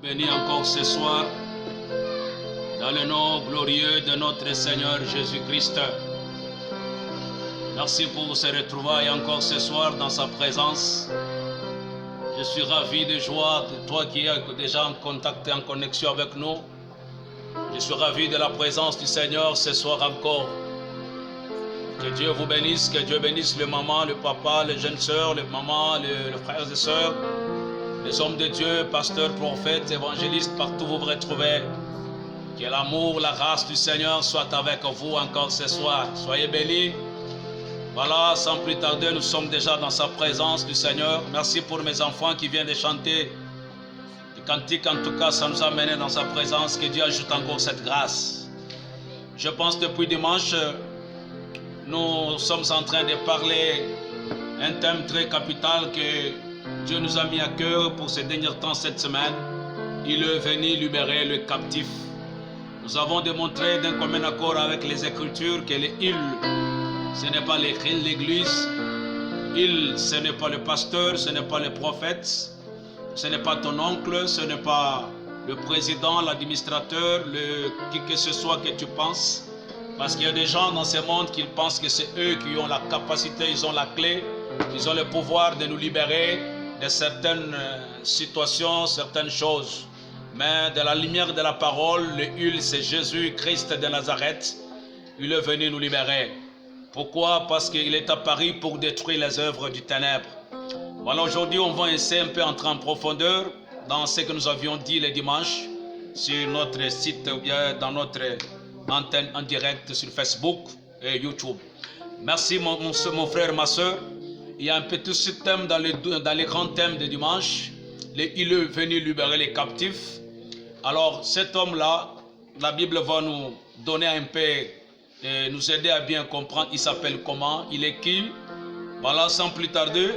Bénis encore ce soir, dans le nom glorieux de notre Seigneur Jésus-Christ. Merci pour ce retrouvailles encore ce soir dans sa présence. Je suis ravi de joie de toi qui es déjà en contact et en connexion avec nous. Je suis ravi de la présence du Seigneur ce soir encore. Que Dieu vous bénisse, que Dieu bénisse le maman, le papa, les jeunes sœurs, les mamans, les frères et sœurs, les hommes de Dieu, pasteurs, prophètes, évangélistes, partout vous vous retrouvez. Que l'amour, la grâce du Seigneur soit avec vous encore ce soir. Soyez bénis. Voilà, sans plus tarder, nous sommes déjà dans sa présence du Seigneur. Merci pour mes enfants qui viennent de chanter. Le cantique, en tout cas, ça nous a mené dans sa présence. Que Dieu ajoute encore cette grâce. Je pense depuis dimanche, nous sommes en train de parler un thème très capital que Dieu nous a mis à cœur pour ces derniers temps cette semaine. Il est venu libérer le captif. Nous avons démontré d'un commun accord avec les Écritures que les il, ce n'est pas l'Église. Il, ce n'est pas le pasteur, ce n'est pas le prophète, ce n'est pas ton oncle, ce n'est pas le président, l'administrateur, qui que ce soit que tu penses. Parce qu'il y a des gens dans ce monde qui pensent que c'est eux qui ont la capacité, ils ont la clé, ils ont le pouvoir de nous libérer de certaines situations, certaines choses. Mais de la lumière de la parole, le Hul, c'est Jésus-Christ de Nazareth. Il est venu nous libérer. Pourquoi? Parce qu'il est apparu pour détruire les œuvres du ténèbre. Voilà, aujourd'hui, on va essayer un peu entrer en profondeur dans ce que nous avions dit le dimanche sur notre site ou bien dans notre antenne en direct sur Facebook et YouTube. Merci mon frère, ma soeur. Il y a un petit thème dans les grands thèmes de dimanche. Il est venu libérer les captifs. Alors cet homme-là, la Bible va nous donner un peu, nous aider à bien comprendre. Il s'appelle comment, il est qui. Voilà, sans plus tarder,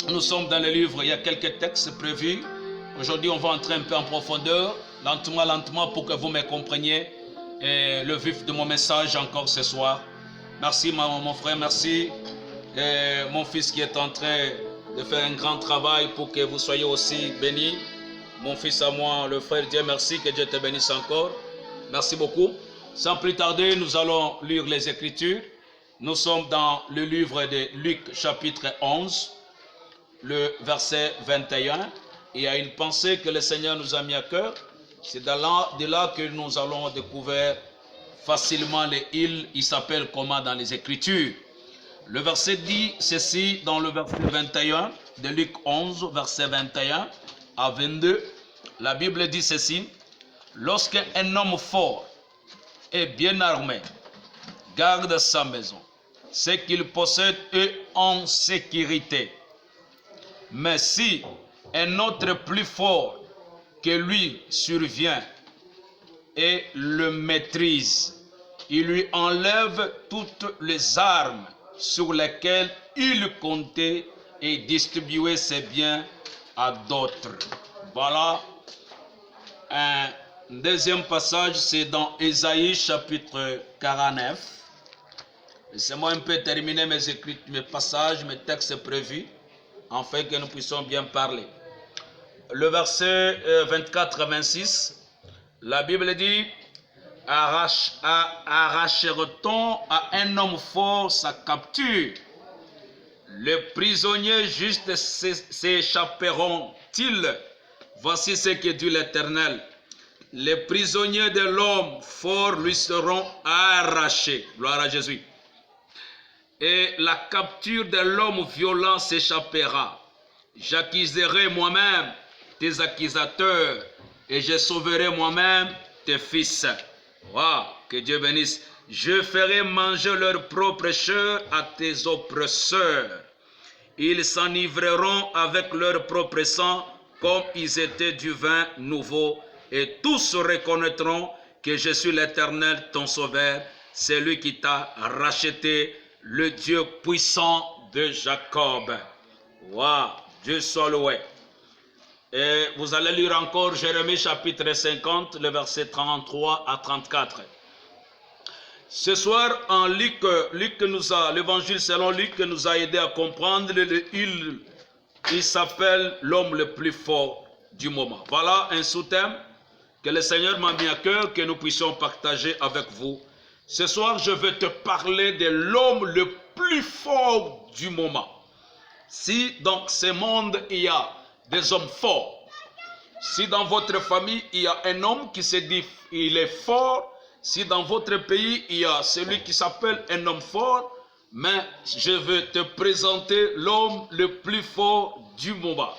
nous sommes dans le livre, il y a quelques textes prévus. Aujourd'hui, on va entrer un peu en profondeur, lentement, pour que vous me compreniez le vif de mon message encore ce soir. Merci mon frère, merci mon fils qui est en train de faire un grand travail pour que vous soyez aussi bénis. Mon fils à moi, le frère, Dieu merci, que Dieu te bénisse encore. Merci beaucoup. Sans plus tarder, nous allons lire les Écritures. Nous sommes dans le livre de Luc, chapitre 11, le verset 21. Il y a une pensée que le Seigneur nous a mis à cœur. C'est de là que nous allons découvrir facilement les il s'appelle comment dans les Écritures. Le verset dit ceci dans le verset 21 de Luc 11, verset 21 à 22. La Bible dit ceci: lorsqu'un homme fort et bien armé garde sa maison, ce qu'il possède est en sécurité. Mais si un autre plus fort que lui survient et le maîtrise, il lui enlève toutes les armes sur lesquelles il comptait et distribuer ses biens à d'autres. Voilà. Un deuxième passage, c'est dans Ésaïe chapitre 49. Laissez-moi un peu terminer mes passages, mes textes prévus, afin que nous puissions bien parler. Le verset 24 à 26, la Bible dit: arrachera-t-on à un homme fort sa capture? Les prisonniers justes s'échapperont-ils? Voici ce que dit l'Éternel: les prisonniers de l'homme fort lui seront arrachés. Gloire à Jésus. Et la capture de l'homme violent s'échappera. J'accuserai moi-même tes accusateurs et je sauverai moi-même tes fils. Wow, que Dieu bénisse. Je ferai manger leur propre chair à tes oppresseurs. Ils s'enivreront avec leur propre sang comme ils étaient du vin nouveau. Et tous reconnaîtront que je suis l'Éternel, ton sauveur, celui qui t'a racheté, le Dieu puissant de Jacob. Waouh, Dieu soit loué. Et vous allez lire encore Jérémie chapitre 50, le verset 33 à 34. Ce soir, en l'évangile selon Luc nous a aidé à comprendre il s'appelle l'homme le plus fort du moment. Voilà un sous-thème que le Seigneur m'a mis à cœur, que nous puissions partager avec vous. Ce soir, je vais te parler de l'homme le plus fort du moment. Si dans ce monde, il y a des hommes forts, si dans votre famille, il y a un homme qui se dit il est fort, si dans votre pays, il y a celui qui s'appelle un homme fort, mais je veux te présenter l'homme le plus fort du moment.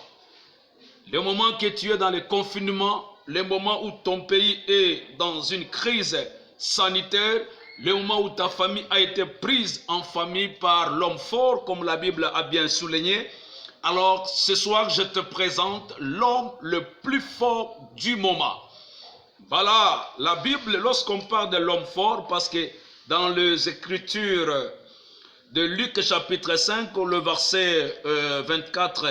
Le moment que tu es dans le confinement, le moment où ton pays est dans une crise sanitaire, le moment où ta famille a été prise en famille par l'homme fort, comme la Bible a bien souligné. Alors, ce soir, je te présente l'homme le plus fort du moment. Voilà, la Bible, lorsqu'on parle de l'homme fort, parce que dans les Écritures de Luc chapitre 5, le verset 24,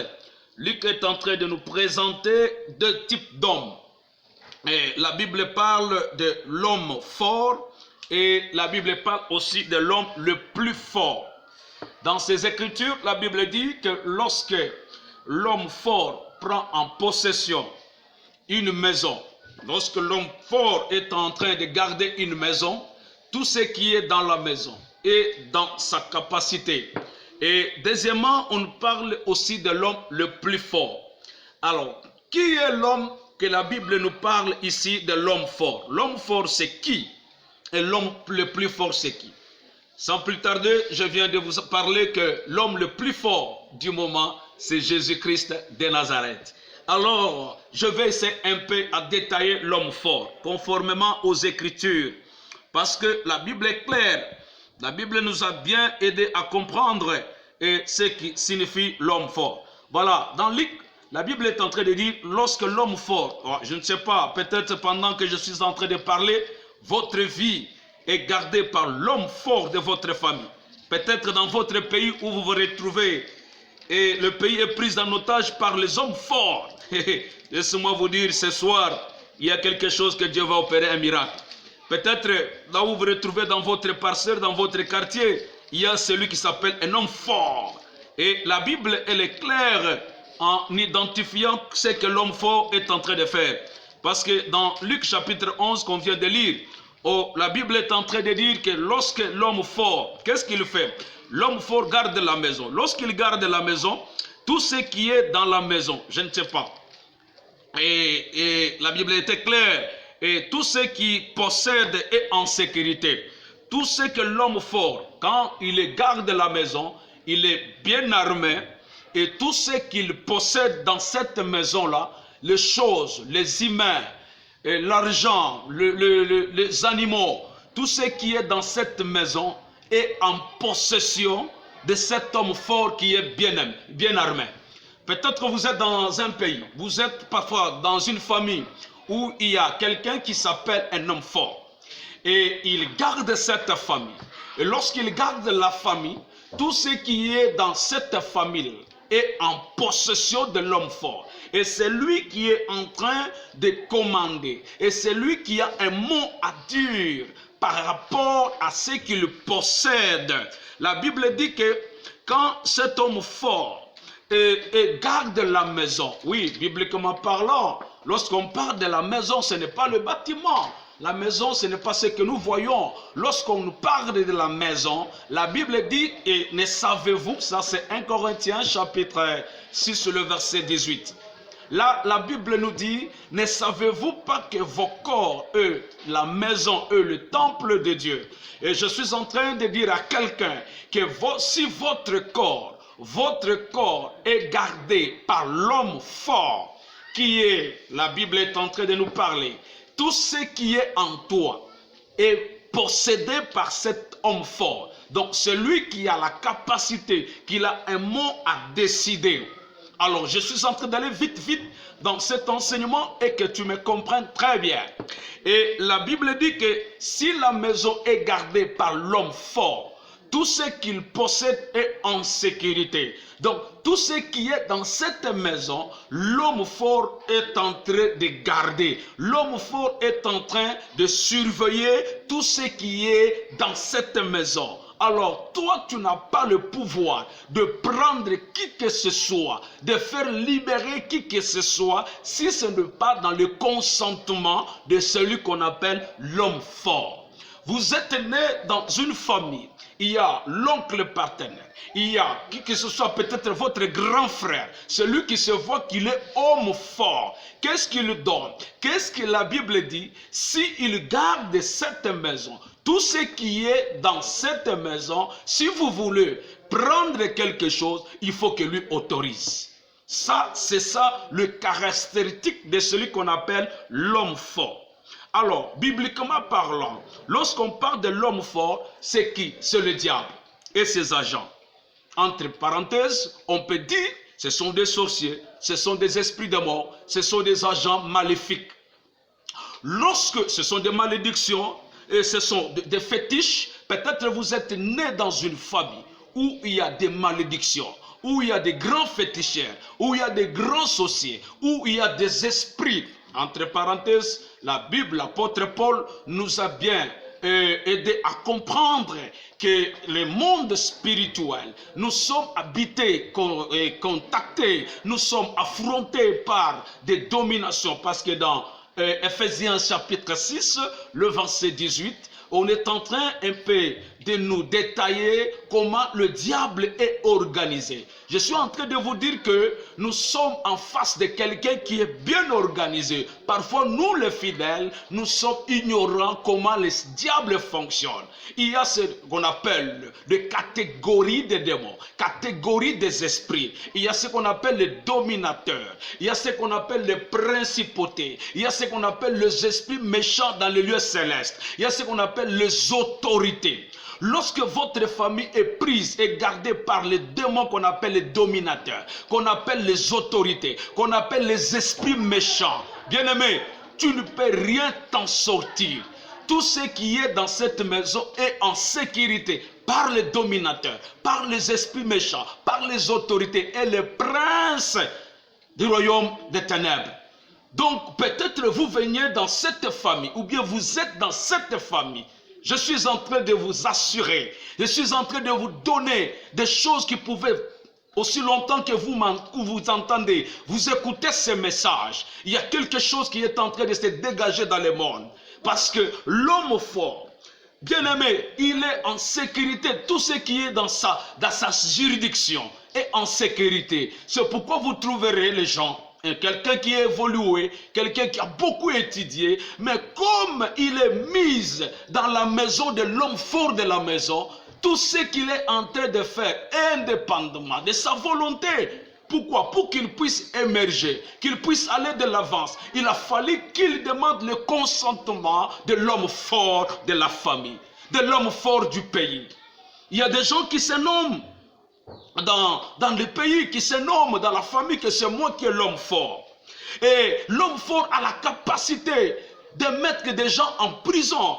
Luc est en train de nous présenter deux types d'hommes. La Bible parle de l'homme fort et la Bible parle aussi de l'homme le plus fort. Dans ces Écritures, la Bible dit que lorsque l'homme fort prend en possession une maison, lorsque l'homme fort est en train de garder une maison, tout ce qui est dans la maison est dans sa capacité. Et deuxièmement, on parle aussi de l'homme le plus fort. Alors, qui est l'homme que la Bible nous parle ici de l'homme fort? L'homme fort, c'est qui? Et l'homme le plus fort, c'est qui? Sans plus tarder, je viens de vous parler que l'homme le plus fort du moment, c'est Jésus-Christ de Nazareth. Alors, je vais essayer un peu à détailler l'homme fort, conformément aux Écritures. Parce que la Bible est claire. La Bible nous a bien aidé à comprendre ce qui signifie l'homme fort. Voilà, dans Luc, la Bible est en train de dire, lorsque l'homme fort, je ne sais pas, peut-être pendant que je suis en train de parler, votre vie est gardée par l'homme fort de votre famille. Peut-être dans votre pays où vous vous retrouvez, et le pays est pris en otage par les hommes forts. Laissez-moi vous dire, ce soir, il y a quelque chose que Dieu va opérer, un miracle. Peut-être là où vous vous retrouvez dans votre parcelle, dans votre quartier, il y a celui qui s'appelle un homme fort. Et la Bible, elle est claire en identifiant ce que l'homme fort est en train de faire. Parce que dans Luc chapitre 11 qu'on vient de lire, la Bible est en train de dire que lorsque l'homme fort, qu'est-ce qu'il fait? L'homme fort garde la maison. Lorsqu'il garde la maison, tout ce qui est dans la maison, je ne sais pas. Et la Bible était claire. Et tout ce qui possède est en sécurité. Tout ce que l'homme fort, quand il garde la maison, il est bien armé. Et tout ce qu'il possède dans cette maison-là, les choses, les humains, l'argent, les animaux, tout ce qui est dans cette maison est en possession de cet homme fort qui est bien armé. Peut-être que vous êtes dans un pays, vous êtes parfois dans une famille où il y a quelqu'un qui s'appelle un homme fort. Et il garde cette famille. Et lorsqu'il garde la famille, tout ce qui est dans cette famille est en possession de l'homme fort. Et c'est lui qui est en train de commander. Et c'est lui qui a un mot à dire par rapport à ce qu'il possède. La Bible dit que quand cet homme fort garde la maison, oui, bibliquement parlant, lorsqu'on parle de la maison, ce n'est pas le bâtiment. La maison, ce n'est pas ce que nous voyons. Lorsqu'on nous parle de la maison, la Bible dit, et ne savez-vous, ça c'est 1 Corinthiens chapitre 6, le verset 18. Là, la Bible nous dit, ne savez-vous pas que vos corps, eux, la maison, eux, le temple de Dieu. Et je suis en train de dire à quelqu'un que si votre corps est gardé par l'homme fort, qui est, la Bible est en train de nous parler, tout ce qui est en toi est possédé par cet homme fort. Donc celui qui a la capacité, qui a un mot à décider. Alors je suis en train d'aller vite dans cet enseignement et que tu me comprennes très bien. Et la Bible dit que si la maison est gardée par l'homme fort, tout ce qu'il possède est en sécurité. Donc, tout ce qui est dans cette maison, l'homme fort est en train de garder. L'homme fort est en train de surveiller tout ce qui est dans cette maison. alors toi tu n'as pas le pouvoir de prendre qui que ce soit, de faire libérer qui que ce soit, si ce n'est pas dans le consentement de celui qu'on appelle l'homme fort. Vous êtes né dans une famille, il y a l'oncle partenaire, il y a qui que ce soit, peut-être votre grand frère, celui qui se voit qu'il est homme fort. Qu'est-ce qu'il donne? Qu'est-ce que la Bible dit? S'il garde cette maison, tout ce qui est dans cette maison, si vous voulez prendre quelque chose, il faut que lui autorise. Ça, c'est ça le caractéristique de celui qu'on appelle l'homme fort. Alors, bibliquement parlant, lorsqu'on parle de l'homme fort, c'est qui? C'est le diable et ses agents. Entre parenthèses, on peut dire, ce sont des sorciers, ce sont des esprits de mort, ce sont des agents maléfiques. Lorsque ce sont des malédictions, et ce sont des fétiches, peut-être vous êtes né dans une famille où il y a des malédictions, où il y a des grands féticheurs, où il y a des grands sorciers, où il y a des esprits. Entre parenthèses, la Bible, l'apôtre Paul nous a bien aidé à comprendre que le monde spirituel, nous sommes habités et contactés, nous sommes affrontés par des dominations, parce que dans Ephésiens chapitre 6, le verset 18, on est en train un peu de nous détailler comment le diable est organisé. Je suis en train de vous dire que nous sommes en face de quelqu'un qui est bien organisé. Parfois, nous les fidèles, nous sommes ignorants comment le diable fonctionne. Il y a ce qu'on appelle les catégories des démons, catégories des esprits. Il y a ce qu'on appelle les dominateurs. Il y a ce qu'on appelle les principautés. Il y a ce qu'on appelle les esprits méchants dans les lieux célestes. Il y a ce qu'on appelle les autorités. Lorsque votre famille est prise et gardée par les démons qu'on appelle les dominateurs, qu'on appelle les autorités, qu'on appelle les esprits méchants, bien-aimé, tu ne peux rien t'en sortir. Tout ce qui est dans cette maison est en sécurité par les dominateurs, par les esprits méchants, par les autorités et les princes du royaume des ténèbres. Donc peut-être vous veniez dans cette famille, ou bien vous êtes dans cette famille. Je suis en train de vous assurer, je suis en train de vous donner des choses qui pouvaient, aussi longtemps que vous entendez, vous écoutez ces messages, il y a quelque chose qui est en train de se dégager dans le monde. Parce que l'homme fort, bien-aimé, il est en sécurité. Tout ce qui est dans sa juridiction est en sécurité. C'est pourquoi vous trouverez les gens, quelqu'un qui est évolué, quelqu'un qui a beaucoup étudié, mais comme il est mis dans la maison de l'homme fort de la maison, tout ce qu'il est en train de faire indépendamment de sa volonté. Pourquoi? Pour qu'il puisse émerger, qu'il puisse aller de l'avance. Il a fallu qu'il demande le consentement de l'homme fort de la famille, de l'homme fort du pays. Il y a des gens qui se nomment dans le pays, qui se nomment dans la famille, que c'est moi qui est l'homme fort. Et l'homme fort a la capacité de mettre des gens en prison.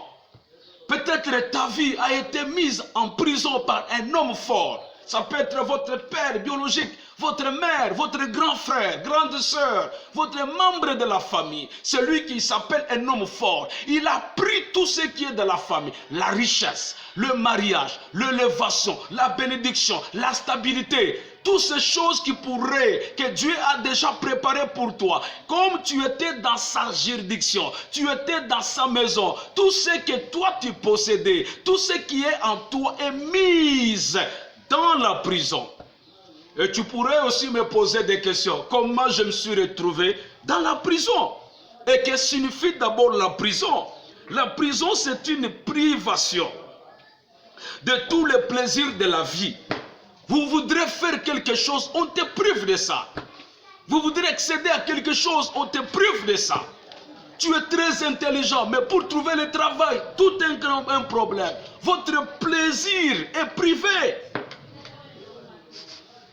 Peut-être ta vie a été mise en prison par un homme fort. Ça peut être votre père biologique, votre mère, votre grand frère, grande sœur, votre membre de la famille, celui qui s'appelle un homme fort. Il a pris tout ce qui est de la famille, la richesse, le mariage, l'élévation, la bénédiction, la stabilité, toutes ces choses qui pourraient, que Dieu a déjà préparées pour toi. Comme tu étais dans sa juridiction, tu étais dans sa maison, tout ce que toi tu possédais, tout ce qui est en toi est mis dans la prison. Et tu pourrais aussi me poser des questions. Comment je me suis retrouvé dans la prison? Et que signifie d'abord la prison? La prison, c'est une privation de tous les plaisirs de la vie. Vous voudrez faire quelque chose, on te prive de ça. Vous voudrez accéder à quelque chose, on te prive de ça. Tu es très intelligent, mais pour trouver le travail, tout un problème. Votre plaisir est privé.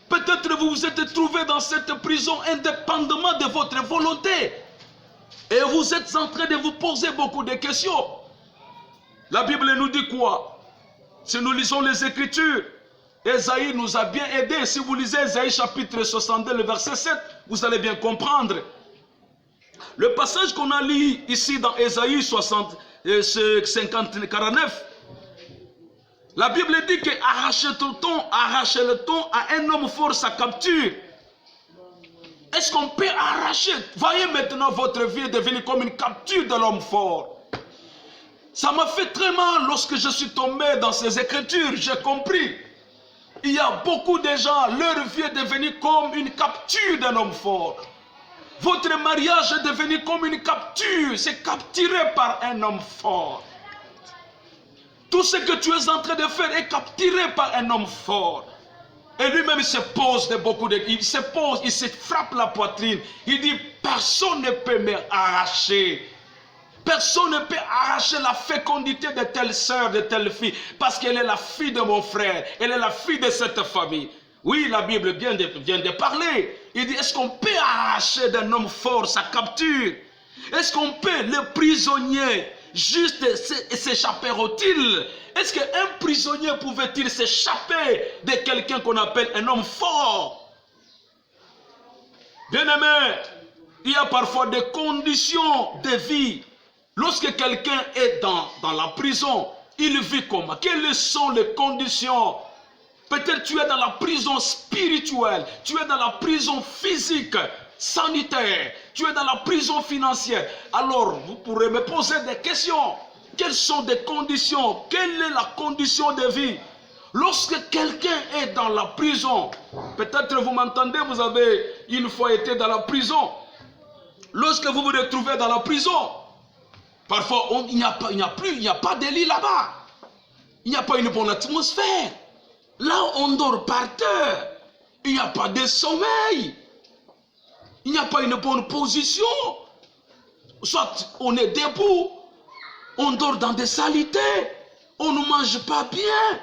Peut-être vous vous êtes trouvé dans cette prison indépendamment de votre volonté. Et vous êtes en train de vous poser beaucoup de questions. La Bible nous dit quoi? Si nous lisons les Écritures, Ésaïe nous a bien aidés. Si vous lisez Ésaïe chapitre 62, le verset 7, vous allez bien comprendre. Le passage qu'on a lu ici dans Ésaïe 49, La Bible dit que arracher le ton à un homme fort sa capture. Est-ce qu'on peut arracher? Voyez maintenant votre vie devenir comme une capture de l'homme fort. Ça m'a fait très mal lorsque je suis tombé dans ces écritures. J'ai compris. Il y a beaucoup de gens, leur vie est devenue comme une capture d'un homme fort. Votre mariage est devenu comme une capture. C'est capturé par un homme fort. Tout ce que tu es en train de faire est capturé par un homme fort. Et lui-même il se pose il se pose, il se frappe la poitrine. Il dit, personne ne peut me arracher. Personne ne peut arracher la fécondité de telle sœur, de telle fille, parce qu'elle est la fille de mon frère, elle est la fille de cette famille. Oui, la Bible vient de parler. Il dit, est-ce qu'on peut arracher d'un homme fort sa capture? Est-ce qu'on peut, le prisonnier, juste s'échapper-il? Est-ce qu'un prisonnier pouvait-il s'échapper de quelqu'un qu'on appelle un homme fort? Bien-aimé, il y a parfois des conditions de vie. Lorsque quelqu'un est dans la prison, il vit comment? Quelles sont les conditions? Peut-être tu es dans la prison spirituelle, tu es dans la prison physique, sanitaire, tu es dans la prison financière. Alors, vous pourrez me poser des questions. Quelles sont des conditions? Quelle est la condition de vie? Lorsque quelqu'un est dans la prison, peut-être vous m'entendez, vous avez une fois été dans la prison. Lorsque vous vous retrouvez dans la prison, parfois il n'y a pas de lit là-bas. Il n'y a pas une bonne atmosphère. Là, on dort par terre. Il n'y a pas de sommeil. Il n'y a pas une bonne position. Soit on est debout, on dort dans des saletés, on ne mange pas bien,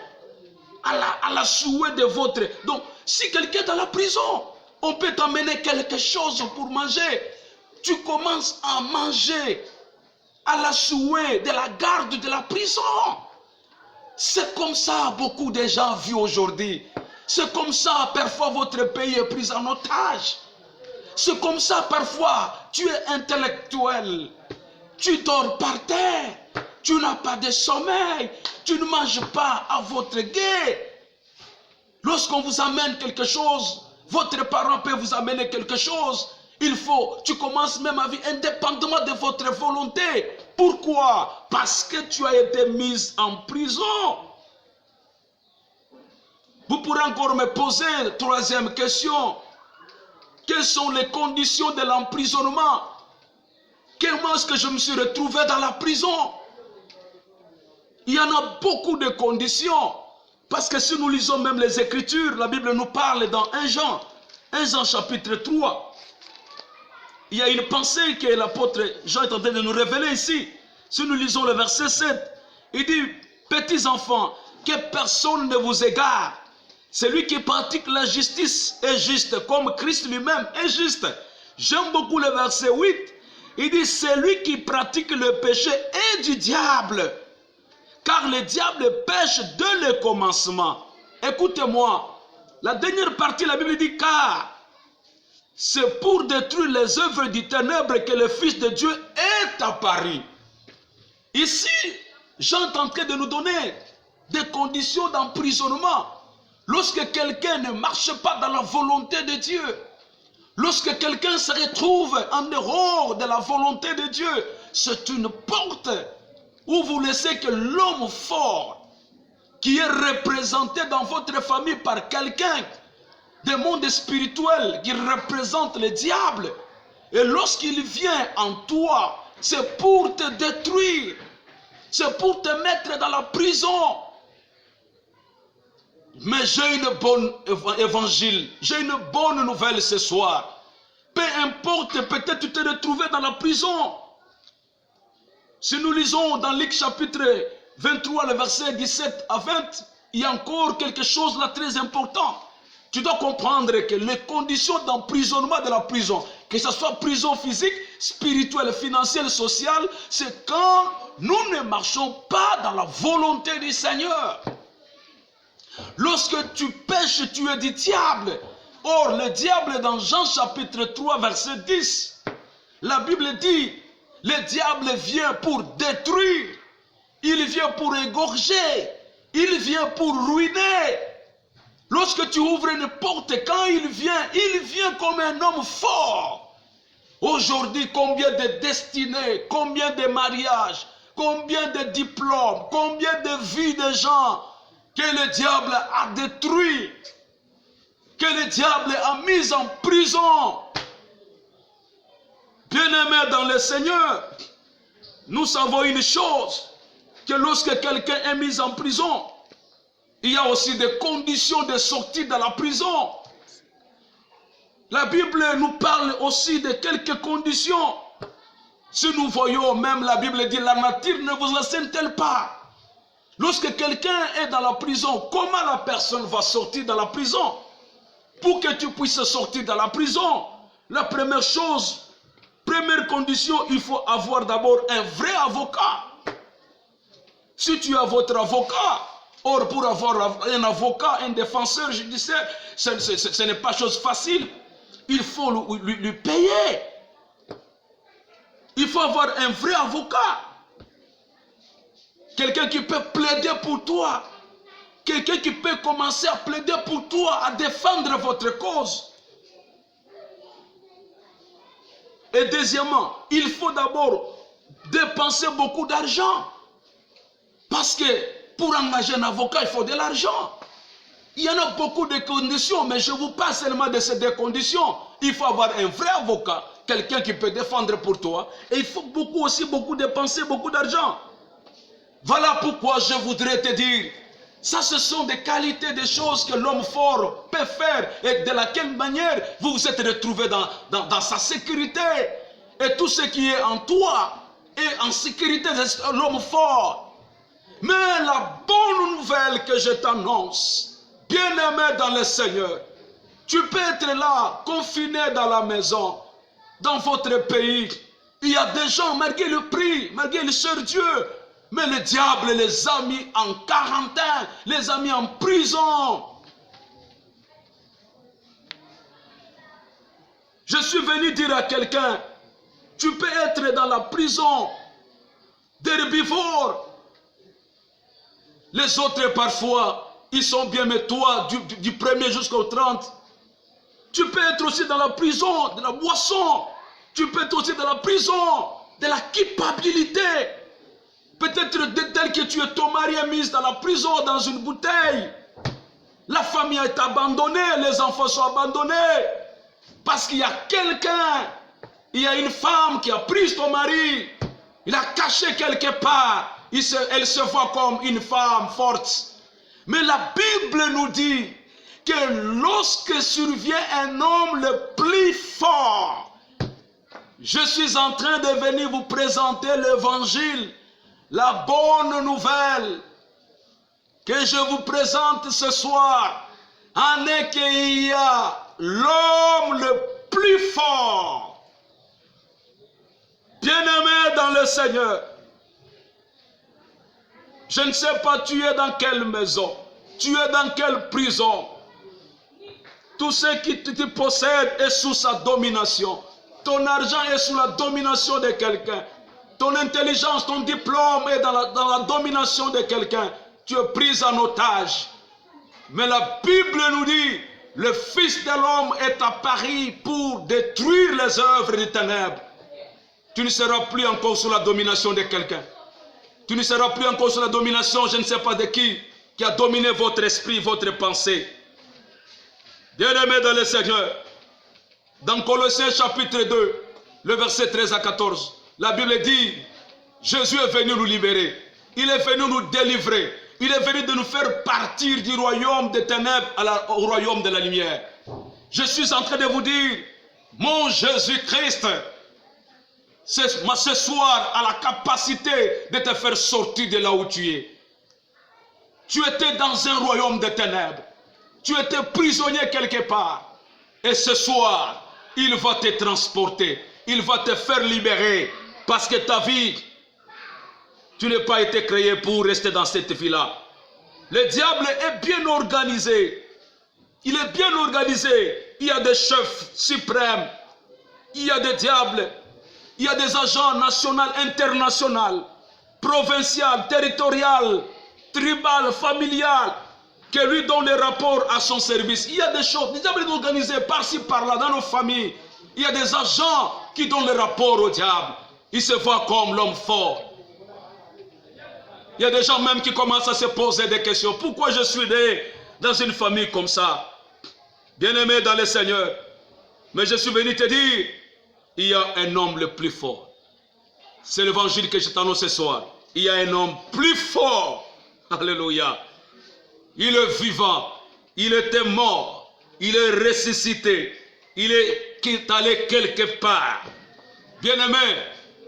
à la souhait de votre... Donc, si quelqu'un est dans la prison, on peut t'amener quelque chose pour manger. Tu commences à manger à la souhait de la garde de la prison. C'est comme ça beaucoup de gens vivent aujourd'hui. C'est comme ça parfois votre pays est pris en otage. C'est comme ça parfois tu es intellectuel. Tu dors par terre. Tu n'as pas de sommeil. Tu ne manges pas à votre guet. Lorsqu'on vous amène quelque chose, votre parent peut vous amener quelque chose. Tu commences même à vivre indépendamment de votre volonté. Pourquoi? Parce que tu as été mis en prison. Vous pourrez encore me poser une troisième question. Quelles sont les conditions de l'emprisonnement? Comment est-ce que je me suis retrouvé dans la prison? Il y en a beaucoup de conditions. Parce que si nous lisons même les Écritures, la Bible nous parle dans 1 Jean chapitre 3. Il y a une pensée que l'apôtre Jean est en train de nous révéler ici. Si nous lisons le verset 7, il dit, petits enfants, que personne ne vous égare. Celui qui pratique la justice est juste, comme Christ lui-même est juste. J'aime beaucoup le verset 8. Il dit, celui qui pratique le péché est du diable. Car le diable pêche dès le commencement. Écoutez-moi, la dernière partie de la Bible dit, car c'est pour détruire les œuvres du ténèbre que le Fils de Dieu est apparu. Ici, Jean est en train de nous donner des conditions d'emprisonnement. Lorsque quelqu'un ne marche pas dans la volonté de Dieu, lorsque quelqu'un se retrouve en dehors de la volonté de Dieu, c'est une porte où vous laissez que l'homme fort, qui est représenté dans votre famille par quelqu'un des mondes spirituels qui représente le diable, et lorsqu'il vient en toi, c'est pour te détruire, c'est pour te mettre dans la prison. Mais j'ai une bonne évangile, j'ai une bonne nouvelle ce soir. Peu importe, peut-être tu t'es retrouvé dans la prison. Si nous lisons dans Luc chapitre 23, le verset 17 à 20, il y a encore quelque chose là très important. Tu dois comprendre que les conditions d'emprisonnement de la prison, que ce soit prison physique, spirituelle, financière, sociale, c'est quand nous ne marchons pas dans la volonté du Seigneur. Lorsque tu pêches, tu es du diable. Or, le diable dans Jean chapitre 3, verset 10, la Bible dit, le diable vient pour détruire, il vient pour égorger, Il vient pour ruiner. Lorsque tu ouvres une porte, quand il vient comme un homme fort. Aujourd'hui, combien de destinées, combien de mariages, combien de diplômes, combien de vies de gens que le diable a détruits, que le diable a mis en prison. Bien-aimés dans le Seigneur, nous savons une chose, que lorsque quelqu'un est mis en prison, il y a aussi des conditions de sortie de la prison. La Bible nous parle aussi de quelques conditions. Si nous voyons, même la Bible dit, la nature ne vous enseigne-t-elle pas? Lorsque quelqu'un est dans la prison, comment la personne va sortir de la prison? Pour que tu puisses sortir de la prison, la première chose, première condition, il faut avoir d'abord un vrai avocat. Si tu as votre avocat, or pour avoir un avocat, un défenseur judiciaire, ce n'est pas chose facile. Il faut lui payer. Il faut avoir un vrai avocat. Quelqu'un qui peut plaider pour toi. Quelqu'un qui peut commencer à plaider pour toi, à défendre votre cause. Et deuxièmement, il faut d'abord dépenser beaucoup d'argent. Parce que pour engager un avocat, il faut de l'argent. Il y en a beaucoup de conditions, mais je vous parle seulement de ces deux conditions. Il faut avoir un vrai avocat, quelqu'un qui peut défendre pour toi. Et il faut beaucoup dépenser, beaucoup d'argent. Voilà pourquoi je voudrais te dire, ça ce sont des qualités, des choses que l'homme fort peut faire et de laquelle manière vous vous êtes retrouvé dans sa sécurité. Et tout ce qui est en toi est en sécurité de l'homme fort. Mais la bonne nouvelle que je t'annonce, bien-aimé dans le Seigneur, tu peux être là, confiné dans la maison, dans votre pays. Il y a des gens, malgré le prix, malgré le cher Dieu, mais le diable les a mis en quarantaine, les a mis en prison. Je suis venu dire à quelqu'un, tu peux être dans la prison d'herbivores. Les autres parfois, ils sont bien, mais toi, du 1er jusqu'au 30, tu peux être aussi dans la prison de la boisson. Tu peux être aussi dans la prison de la culpabilité. Peut-être tel que tu es ton mari est mis dans la prison, dans une bouteille. La famille est abandonnée, les enfants sont abandonnés. Parce qu'il y a quelqu'un, il y a une femme qui a pris ton mari. Il a caché quelque part. Elle se voit comme une femme forte. Mais la Bible nous dit que lorsque survient un homme le plus fort, je suis en train de venir vous présenter l'évangile, la bonne nouvelle que je vous présente ce soir, en est qu'il y a l'homme le plus fort. Bien-aimé dans le Seigneur, je ne sais pas, tu es dans quelle maison, tu es dans quelle prison. Tout ce qui te possède est sous sa domination. Ton argent est sous la domination de quelqu'un. Ton intelligence, ton diplôme est dans la domination de quelqu'un. Tu es pris en otage. Mais la Bible nous dit, le Fils de l'homme est apparu pour détruire les œuvres des ténèbres. Tu ne seras plus encore sous la domination de quelqu'un. Tu ne seras plus encore sous la domination, je ne sais pas de qui a dominé votre esprit, votre pensée. Bien-aimés dans le Seigneur, dans Colossiens chapitre 2, le verset 13 à 14, la Bible dit, Jésus est venu nous libérer. Il est venu nous délivrer. Il est venu de nous faire partir du royaume des ténèbres au royaume de la lumière. Je suis en train de vous dire, mon Jésus-Christ, ce soir, a la capacité de te faire sortir de là où tu es. Tu étais dans un royaume de ténèbres. Tu étais prisonnier quelque part. Et ce soir, il va te transporter. Il va te faire libérer. Parce que ta vie, tu n'as pas été créé pour rester dans cette vie-là. Le diable est bien organisé. Il est bien organisé. Il y a des chefs suprêmes. Il y a des diables. Il y a des agents nationaux, internationaux, provinciaux, territoriaux. tribales, familiales, que lui donne les rapports à son service. Il y a des choses, des diables organisés par-ci, par-là, dans nos familles. Il y a des agents qui donnent les rapports au diable. Ils se voient comme l'homme fort. Il y a des gens même qui commencent à se poser des questions. Pourquoi je suis né dans une famille comme ça? Bien-aimé dans le Seigneur, mais je suis venu te dire, il y a un homme le plus fort. C'est l'évangile que je t'annonce ce soir. Il y a un homme plus fort. Alléluia. Il est vivant. Il était mort. Il est ressuscité. Il est allé quelque part. Bien-aimé,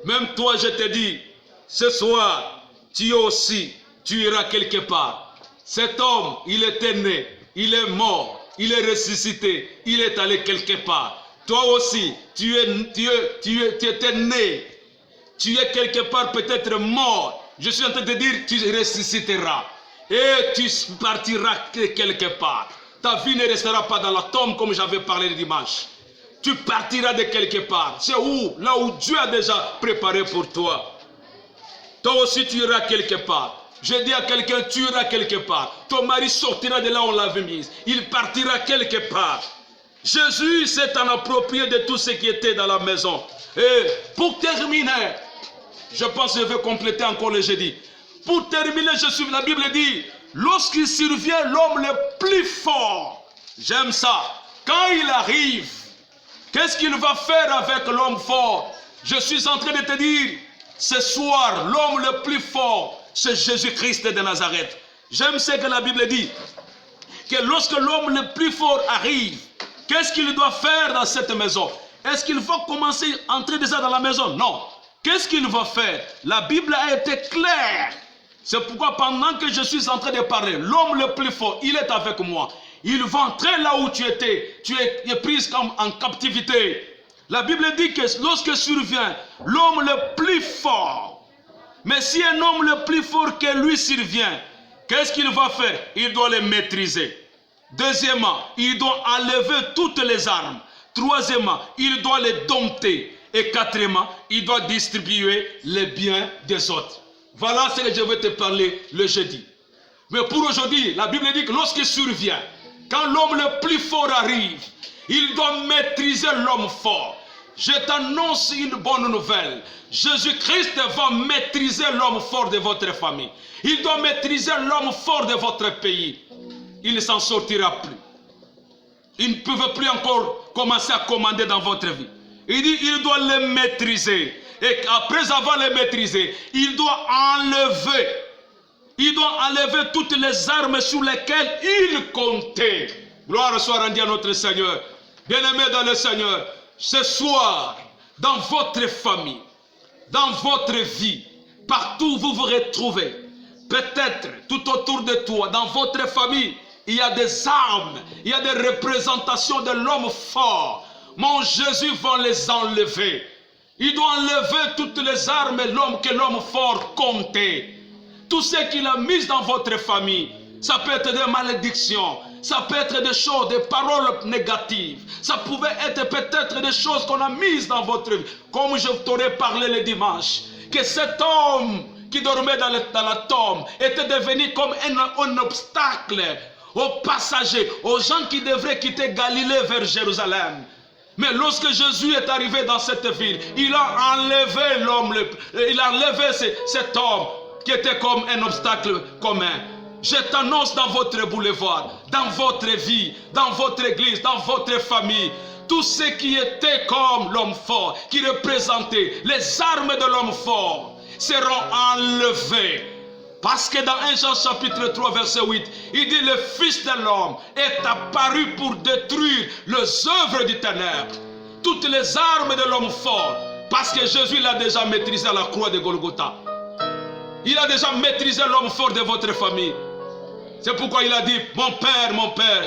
même toi je te dis, ce soir, tu aussi, tu iras quelque part. Cet homme, il était né. Il est mort. Il est ressuscité. Il est allé quelque part. Toi aussi, tu étais né. Tu es quelque part peut-être mort. Je suis en train de dire, tu ressusciteras. Et tu partiras quelque part. Ta vie ne restera pas dans la tombe comme j'avais parlé le dimanche. Tu partiras de quelque part. C'est où? Là où Dieu a déjà préparé pour toi. Toi aussi tu iras quelque part. Je dis à quelqu'un, tu iras quelque part. Ton mari sortira de là où on l'avait mis. Il partira quelque part. Jésus s'est en approprié de tout ce qui était dans la maison. Et pour terminer, je pense que je vais compléter encore le jeudi. Pour terminer, la Bible dit, lorsqu'il survient l'homme le plus fort, j'aime ça, quand il arrive, qu'est-ce qu'il va faire avec l'homme fort? Je suis en train de te dire, ce soir, l'homme le plus fort, c'est Jésus-Christ de Nazareth. J'aime ce que la Bible dit, que lorsque l'homme le plus fort arrive, qu'est-ce qu'il doit faire dans cette maison? Est-ce qu'il va commencer à entrer déjà dans la maison? Non. Qu'est-ce qu'il va faire? La Bible a été claire. C'est pourquoi pendant que je suis en train de parler, l'homme le plus fort, il est avec moi. Il va entrer là où tu étais. Tu es prise comme en captivité. La Bible dit que lorsque survient l'homme le plus fort, mais si un homme le plus fort que lui survient, qu'est-ce qu'il va faire? Il doit les maîtriser. Deuxièmement, il doit enlever toutes les armes. Troisièmement, il doit les dompter. Et quatrièmement, il doit distribuer les biens des autres. Voilà ce que je vais te parler le jeudi. Mais pour aujourd'hui, la Bible dit que lorsqu'il survient, quand l'homme le plus fort arrive, il doit maîtriser l'homme fort. Je t'annonce une bonne nouvelle. Jésus-Christ va maîtriser l'homme fort de votre famille. Il doit maîtriser l'homme fort de votre pays. Il ne s'en sortira plus. Il ne peut plus encore commencer à commander dans votre vie. Il dit, il doit les maîtriser. Et après avoir les maîtrisé, il doit enlever. Il doit enlever toutes les armes sur lesquelles il comptait. Gloire soit rendue à notre Seigneur. Bien-aimés dans le Seigneur, ce soir, dans votre famille, dans votre vie, partout où vous vous retrouvez, peut-être tout autour de toi, dans votre famille, il y a des armes, il y a des représentations de l'homme fort. Mon Jésus va les enlever. Il doit enlever toutes les armes que l'homme fort comptait. Tout ce qu'il a mis dans votre famille, ça peut être des malédictions, ça peut être des choses, des paroles négatives. Ça pouvait être peut-être des choses qu'on a mises dans votre vie. Comme je t'aurais parlé le dimanche, que cet homme qui dormait dans la tombe était devenu comme un obstacle aux passagers, aux gens qui devraient quitter Galilée vers Jérusalem. Mais lorsque Jésus est arrivé dans cette ville, il a enlevé l'homme, il a enlevé cet homme qui était comme un obstacle commun. Je t'annonce dans votre boulevard, dans votre vie, dans votre église, dans votre famille, tout ce qui était comme l'homme fort, qui représentait les armes de l'homme fort, seront enlevées. Parce que dans 1 Jean chapitre 3 verset 8, il dit le Fils de l'homme est apparu pour détruire les œuvres du ténèbre. Toutes les armes de l'homme fort. Parce que Jésus l'a déjà maîtrisé à la croix de Golgotha. Il a déjà maîtrisé l'homme fort de votre famille. C'est pourquoi il a dit, mon Père,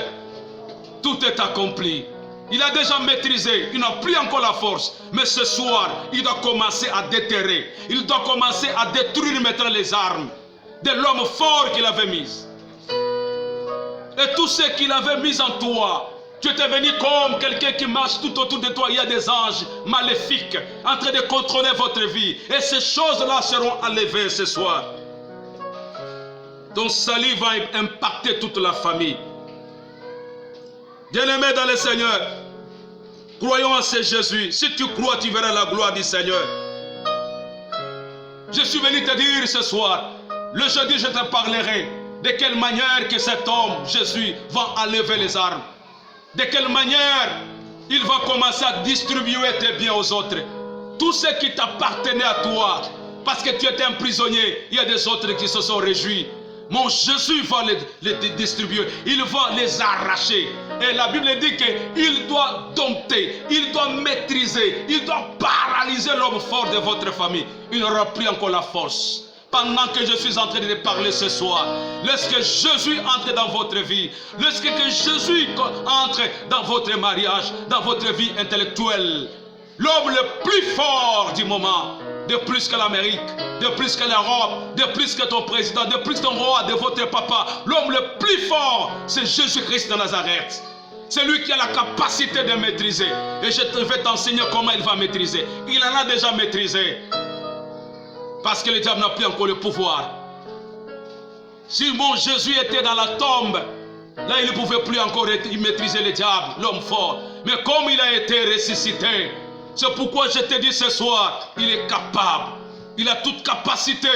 tout est accompli. Il a déjà maîtrisé, il n'a plus encore la force. Mais ce soir, il doit commencer à déterrer. Il doit commencer à détruire maintenant les armes de l'homme fort qu'il avait mis. Et tout ce qu'il avait mis en toi, tu étais venu comme quelqu'un qui marche tout autour de toi. Il y a des anges maléfiques en train de contrôler votre vie. Et ces choses-là seront enlevées ce soir. Ton salut va impacter toute la famille. Bien-aimé dans le Seigneur, croyons en ce Jésus. Si tu crois, tu verras la gloire du Seigneur. Je suis venu te dire ce soir, le jeudi je te parlerai de quelle manière que cet homme, Jésus, va enlever les armes. De quelle manière il va commencer à distribuer tes biens aux autres. Tout ce qui t'appartenait à toi, parce que tu étais un prisonnier, il y a des autres qui se sont réjouis. Mon Jésus va les distribuer, il va les arracher. Et la Bible dit qu'il doit dompter, il doit maîtriser, il doit paralyser l'homme fort de votre famille. Il n'aura plus encore la force. Pendant que je suis en train de parler ce soir, lorsque Jésus entre dans votre vie, lorsque Jésus entre dans votre mariage, dans votre vie intellectuelle, l'homme le plus fort du moment, de plus que l'Amérique, de plus que l'Europe, de plus que ton président, de plus que ton roi, de votre papa, l'homme le plus fort, c'est Jésus-Christ de Nazareth. C'est lui qui a la capacité de maîtriser. Et je vais t'enseigner comment il va maîtriser. Il en a déjà maîtrisé. Parce que le diable n'a plus encore le pouvoir. Si mon Jésus était dans la tombe, là il ne pouvait plus encore maîtriser le diable, l'homme fort. Mais comme il a été ressuscité, c'est pourquoi je te dis ce soir, il est capable. Il a toute capacité